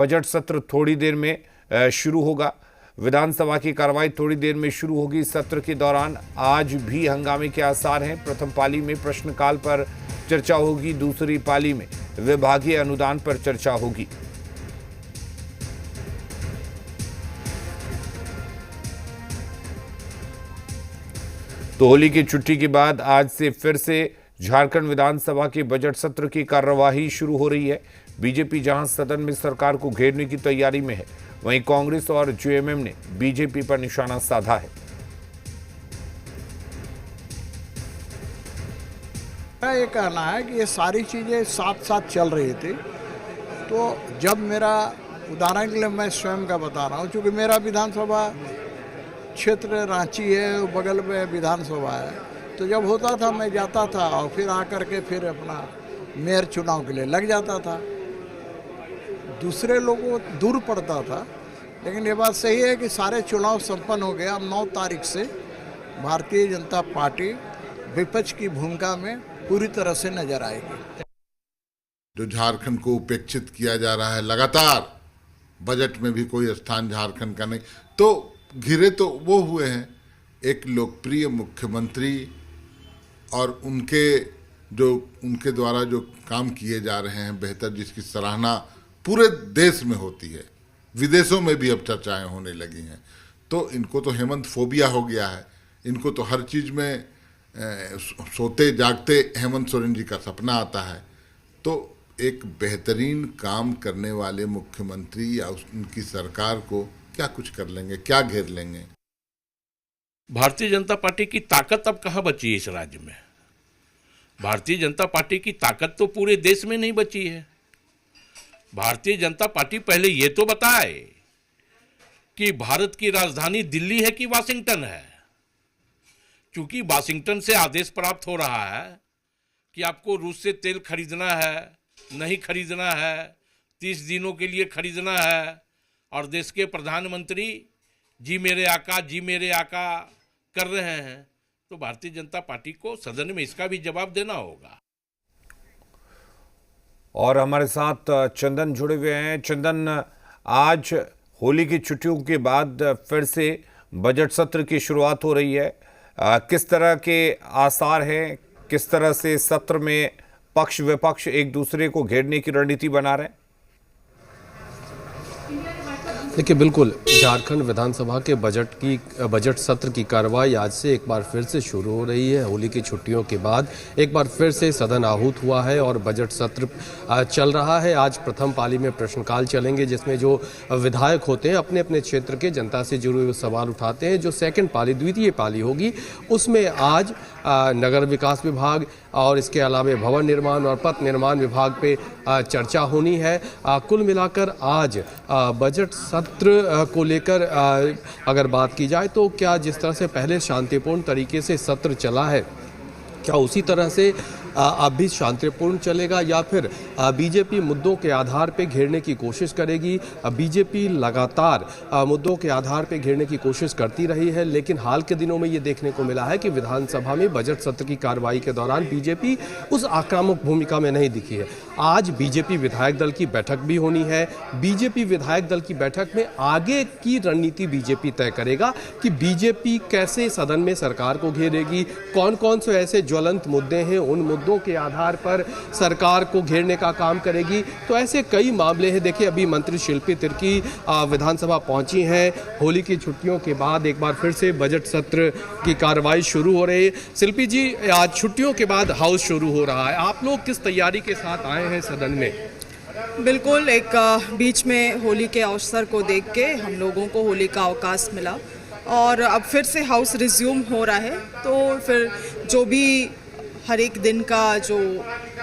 Budget सत्र थोड़ी देर में शुरू होगा। विधानसभा की कार्रवाई थोड़ी देर में शुरू होगी। सत्र के दौरान आज भी हंगामे के आसार हैं। प्रथम पाली में प्रश्नकाल पर चर्चा होगी, दूसरी पाली में विभागीय अनुदान पर चर्चा होगी। तो होली की छुट्टी के बाद आज से फिर से झारखंड विधानसभा के बजट सत्र की कार्यवाही शुरू हो रही है। बीजेपी जहां सदन में सरकार को घेरने की तैयारी में है, वहीं कांग्रेस और जेएमएम ने बीजेपी पर निशाना साधा है। मेरा ये कहना है कि ये सारी चीज़ें साथ साथ चल रही थी। तो जब मेरा उदाहरण के लिए मैं स्वयं का बता रहा हूँ, क्योंकि मेरा विधानसभा क्षेत्र रांची है, बगल में विधानसभा है, तो जब होता था मैं जाता था और फिर आकर के फिर अपना मेयर चुनाव के लिए लग जाता था। दूसरे लोगों को दूर पड़ता था, लेकिन ये बात सही है कि सारे चुनाव संपन्न हो गया। अब 9 तारीख से भारतीय जनता पार्टी विपक्ष की भूमिका में पूरी तरह से नजर आएगी। जो झारखंड को उपेक्षित किया जा रहा है लगातार, बजट में भी कोई स्थान झारखंड का नहीं, तो घिरे तो वो हुए हैं एक लोकप्रिय मुख्यमंत्री और उनके द्वारा जो काम किए जा रहे हैं बेहतर, जिसकी सराहना पूरे देश में होती है, विदेशों में भी अब चर्चाएं होने लगी हैं। तो इनको तो हेमंत फोबिया हो गया है। इनको तो हर चीज़ में सोते जागते हेमंत सोरेन जी का सपना आता है। तो एक बेहतरीन काम करने वाले मुख्यमंत्री या उनकी सरकार को क्या कुछ कर लेंगे, क्या घेर लेंगे? भारतीय जनता पार्टी की ताकत अब कहाँ बची है इस राज्य में? भारतीय जनता पार्टी की ताकत तो पूरे देश में नहीं बची है। भारतीय जनता पार्टी पहले ये तो बताए कि भारत की राजधानी दिल्ली है कि वाशिंगटन है। क्योंकि वाशिंगटन से आदेश प्राप्त हो रहा है कि आपको रूस से तेल खरीदना है, नहीं खरीदना है, 30 दिनों के लिए खरीदना है, और देश के प्रधानमंत्री जी मेरे आका कर रहे हैं। तो भारतीय जनता पार्टी को सदन में इसका भी जवाब देना होगा। और हमारे साथ चंदन जुड़े हुए हैं। चंदन, आज होली की छुट्टियों के बाद फिर से बजट सत्र की शुरुआत हो रही है। किस तरह के आसार हैं? किस तरह से सत्र में पक्ष विपक्ष एक दूसरे को घेरने की रणनीति बना रहे हैं? देखिए, बिल्कुल झारखंड विधानसभा के बजट सत्र की कार्रवाई आज से एक बार फिर से शुरू हो रही है। होली की छुट्टियों के बाद एक बार फिर से सदन आहूत हुआ है और बजट सत्र चल रहा है। आज प्रथम पाली में प्रश्नकाल चलेंगे, जिसमें जो विधायक होते हैं अपने अपने क्षेत्र के जनता से जुड़े हुए सवाल उठाते हैं। जो सेकंड पाली, द्वितीय पाली होगी, उसमें आज नगर विकास विभाग और इसके अलावा भवन निर्माण और पथ निर्माण विभाग पे चर्चा होनी है। कुल मिलाकर आज बजट सत्र को लेकर अगर बात की जाए तो क्या जिस तरह से पहले शांतिपूर्ण तरीके से सत्र चला है, क्या उसी तरह से अब भी शांतिपूर्ण चलेगा, या फिर बीजेपी मुद्दों के आधार पे घेरने की कोशिश करेगी? बीजेपी लगातार मुद्दों के आधार पे घेरने की कोशिश करती रही है, लेकिन हाल के दिनों में ये देखने को मिला है कि विधानसभा में बजट सत्र की कार्रवाई के दौरान बीजेपी उस आक्रामक भूमिका में नहीं दिखी है। आज बीजेपी विधायक दल की बैठक भी होनी है। बीजेपी विधायक दल की बैठक में आगे की रणनीति बीजेपी तय करेगा कि बीजेपी कैसे सदन में सरकार को घेरेगी, कौन कौन से ऐसे ज्वलंत मुद्दे हैं, उन मुद्दों के आधार पर सरकार को घेरने का काम करेगी। तो ऐसे कई मामले हैं। देखिए, अभी मंत्री शिल्पी तिर्की विधानसभा पहुंची हैं। होली की छुट्टियों के बाद एक बार फिर से बजट सत्र की कार्रवाई शुरू हो रही है। शिल्पी जी, आज छुट्टियों के बाद हाउस शुरू हो रहा है, आप लोग किस तैयारी के साथ आए हैं सदन में? बिल्कुल, एक बीच में होली के अवसर को देख के हम लोगों को होली का अवकाश मिला और अब फिर से हाउस रिज्यूम हो रहा है। तो फिर जो भी हर एक दिन का जो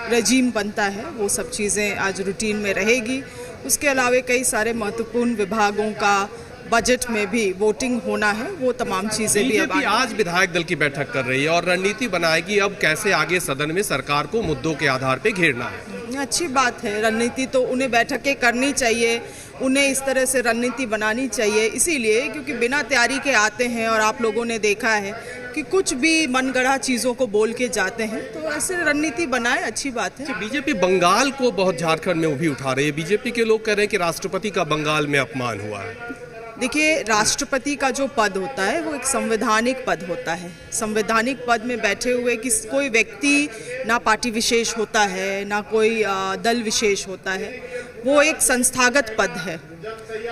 रजीम बनता है वो सब चीज़ें आज रूटीन में रहेगी। उसके अलावा कई सारे महत्वपूर्ण विभागों का बजट में भी वोटिंग होना है, वो तमाम चीज़ें भी अब आज विधायक दल की बैठक कर रही है और रणनीति बनाएगी अब कैसे आगे सदन में सरकार को मुद्दों के आधार पे घेरना है। अच्छी बात है, रणनीति तो उन्हें बैठकें करनी चाहिए, उन्हें इस तरह से रणनीति बनानी चाहिए, इसीलिए क्योंकि बिना तैयारी के आते हैं और आप लोगों ने देखा है कि कुछ भी मनगढ़ा चीज़ों को बोल के जाते हैं, तो ऐसे रणनीति बनाए, अच्छी बात है। बीजेपी बंगाल को बहुत झारखंड में भी उठा रही है। बीजेपी के लोग कह रहे हैं कि राष्ट्रपति का बंगाल में अपमान हुआ है। देखिए, राष्ट्रपति का जो पद होता है वो एक संवैधानिक पद होता है। संवैधानिक पद में बैठे हुए कोई व्यक्ति ना पार्टी विशेष होता है, ना कोई दल विशेष होता है, वो एक संस्थागत पद है।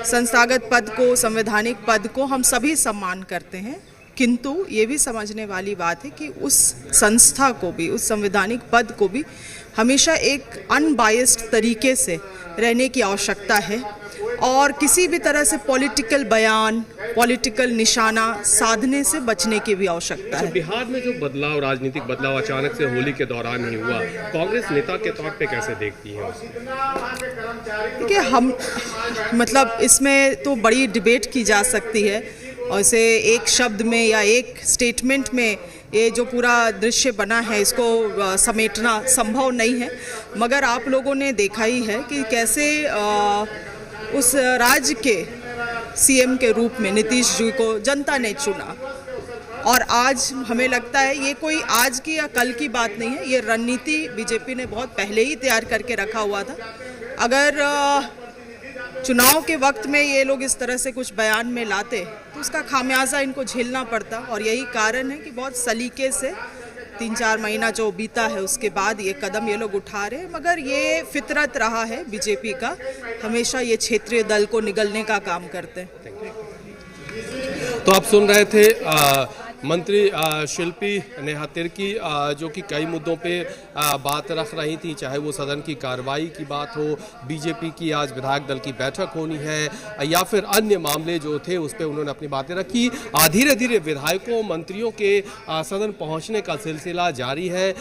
संस्थागत पद को, संवैधानिक पद को हम सभी सम्मान करते हैं, किंतु ये भी समझने वाली बात है कि उस संस्था को भी, उस संवैधानिक पद को भी हमेशा एक अनबायस्ड तरीके से रहने की आवश्यकता है और किसी भी तरह से पॉलिटिकल बयान, पॉलिटिकल निशाना साधने से बचने की भी आवश्यकता है। बिहार में जो बदलाव, राजनीतिक बदलाव अचानक से होली के दौरान ही हुआ, कांग्रेस नेता के तौर पे कैसे देखती हैं उसे? देखिए, हम मतलब इसमें तो बड़ी डिबेट की जा सकती है और इसे एक शब्द में या एक स्टेटमेंट में ये जो पूरा दृश्य बना है इसको समेटना संभव नहीं है, मगर आप लोगों ने देखा ही है कि कैसे उस राज्य के सीएम के रूप में नीतीश जी को जनता ने चुना। और आज हमें लगता है ये कोई आज की या कल की बात नहीं है, ये रणनीति बीजेपी ने बहुत पहले ही तैयार करके रखा हुआ था। अगर चुनाव के वक्त में ये लोग इस तरह से कुछ बयान में लाते तो उसका खामियाजा इनको झेलना पड़ता, और यही कारण है कि बहुत सलीके से 3-4 महीना जो बीता है उसके बाद ये कदम ये लोग उठा रहे हैं। मगर ये फितरत रहा है बीजेपी का, हमेशा ये क्षेत्रीय दल को निगलने का काम करते हैं। तो आप सुन रहे थे मंत्री शिल्पी नेहा तिर्की जो कि कई मुद्दों पे बात रख रही थी, चाहे वो सदन की कार्रवाई की बात हो, बीजेपी की आज विधायक दल की बैठक होनी है, या फिर अन्य मामले जो थे उस पर उन्होंने अपनी बातें रखी। धीरे धीरे विधायकों, मंत्रियों के सदन पहुंचने का सिलसिला जारी है।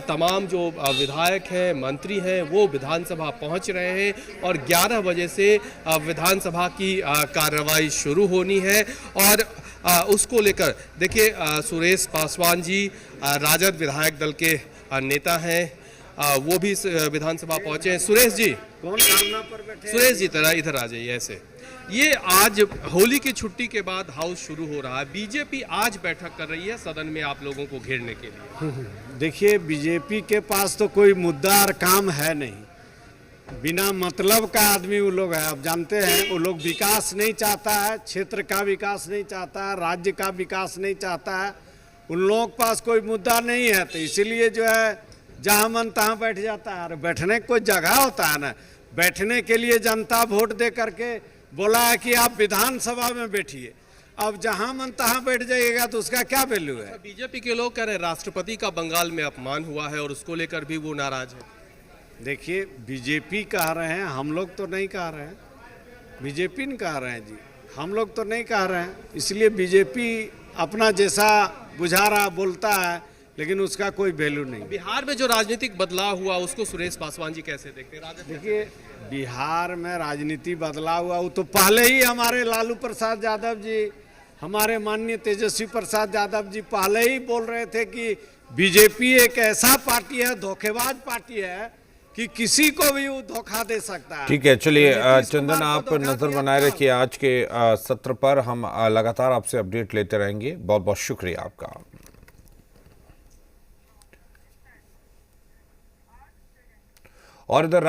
तमाम जो विधायक हैं, मंत्री हैं, वो विधानसभा पहुंच रहे हैं और 11 बजे से विधानसभा की कार्रवाई शुरू होनी है। और उसको लेकर देखिए, सुरेश पासवान जी राजद विधायक दल के नेता हैं, वो भी विधानसभा पहुंचे हैं। सुरेश जी, कौन सामना पर बैठे? सुरेश जी तरह इधर आ जाइए। ऐसे ये आज होली की छुट्टी के बाद हाउस शुरू हो रहा है, बीजेपी आज बैठक कर रही है सदन में आप लोगों को घेरने के लिए। देखिए, बीजेपी के पास तो कोई मुद्दा और काम है नहीं, बिना मतलब का आदमी वो लोग है। आप जानते हैं, वो लोग विकास नहीं चाहता है, क्षेत्र का विकास नहीं चाहता है, राज्य का विकास नहीं चाहता है। उन लोगों के पास कोई मुद्दा नहीं है, तो इसीलिए जो है जहाँ मन तहाँ बैठ जाता है। और बैठने की कोई जगह होता है ना, बैठने के लिए जनता वोट दे करके बोला है कि आप विधानसभा में बैठिए। अब जहाँ मन तहाँ बैठ जाइएगा तो उसका क्या वैल्यू है? बीजेपी के लोग कह रहे हैं राष्ट्रपति का बंगाल में अपमान हुआ है और उसको लेकर भी वो नाराज है। देखिए, बीजेपी कह रहे हैं, हम लोग तो नहीं कह रहे हैं, बीजेपी नहीं कह रहे हैं जी, हम लोग तो नहीं कह रहे हैं। इसलिए बीजेपी अपना जैसा बुझा रहा बोलता है, लेकिन उसका कोई वैल्यू नहीं। बिहार में जो राजनीतिक बदलाव हुआ उसको सुरेश पासवान जी कैसे देखते हैं? देखिए, बिहार में राजनीति बदलाव हुआ वो तो पहले ही हमारे लालू प्रसाद यादव जी, हमारे माननीय तेजस्वी प्रसाद यादव जी पहले ही बोल रहे थे कि बीजेपी एक ऐसा पार्टी है, धोखेबाज पार्टी है कि किसी को भी वो धोखा दे सकता है। ठीक है, चलिए चंदन, आप नजर बनाए रखिए आज के सत्र पर, हम लगातार आपसे अपडेट लेते रहेंगे। बहुत बहुत शुक्रिया आपका। और इधर